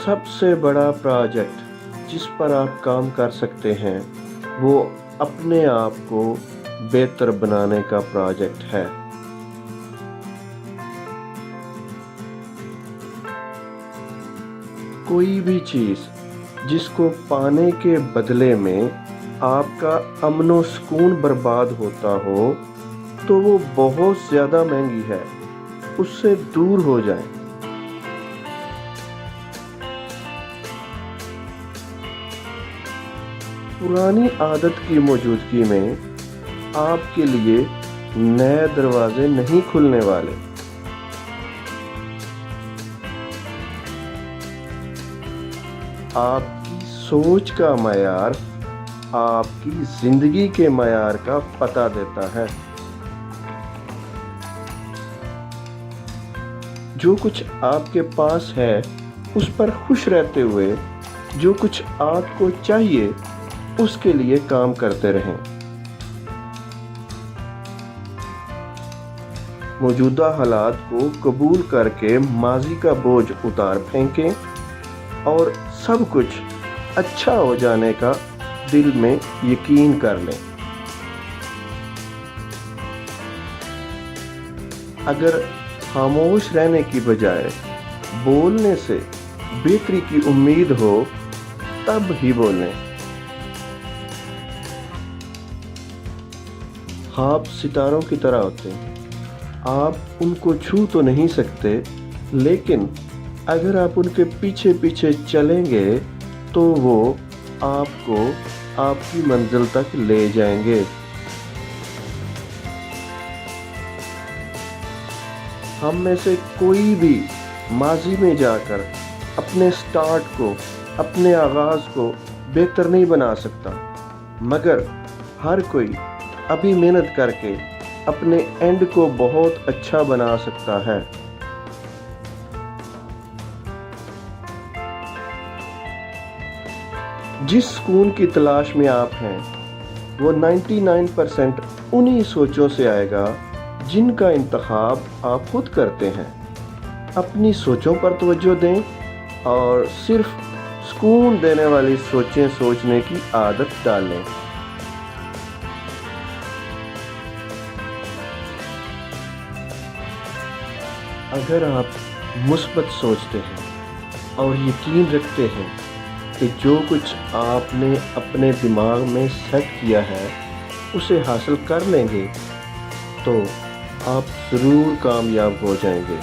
سب سے بڑا پروجیکٹ جس پر آپ کام کر سکتے ہیں وہ اپنے آپ کو بہتر بنانے کا پروجیکٹ ہے۔ کوئی بھی چیز جس کو پانے کے بدلے میں آپ کا امن و سکون برباد ہوتا ہو تو وہ بہت زیادہ مہنگی ہے، اس سے دور ہو جائیں۔ پرانی عادت کی موجودگی میں آپ کے لیے نئے دروازے نہیں کھلنے والے۔ آپ کی سوچ کا معیار آپ کی زندگی کے معیار کا پتہ دیتا ہے۔ جو کچھ آپ کے پاس ہے اس پر خوش رہتے ہوئے جو کچھ آپ کو چاہیے اس کے لیے کام کرتے رہیں۔ موجودہ حالات کو قبول کر کے ماضی کا بوجھ اتار پھینکیں اور سب کچھ اچھا ہو جانے کا دل میں یقین کر لیں۔ اگر خاموش رہنے کی بجائے بولنے سے بہتری کی امید ہو تب ہی بولیں۔ خواب ستاروں کی طرح ہوتے ہیں، آپ ان کو چھو تو نہیں سکتے لیکن اگر آپ ان کے پیچھے پیچھے چلیں گے تو وہ آپ کو آپ کی منزل تک لے جائیں گے۔ ہم میں سے کوئی بھی ماضی میں جا کر اپنے سٹارٹ کو، اپنے آغاز کو بہتر نہیں بنا سکتا، مگر ہر کوئی ابھی محنت کر کے اپنے اینڈ کو بہت اچھا بنا سکتا ہے۔ جس سکون کی تلاش میں آپ ہیں وہ 99% انہی سوچوں سے آئے گا جن کا انتخاب آپ خود کرتے ہیں۔ اپنی سوچوں پر توجہ دیں اور صرف سکون دینے والی سوچیں سوچنے کی عادت ڈالیں۔ اگر آپ مثبت سوچتے ہیں اور یقین رکھتے ہیں کہ جو کچھ آپ نے اپنے دماغ میں سیٹ کیا ہے اسے حاصل کر لیں گے تو آپ ضرور کامیاب ہو جائیں گے۔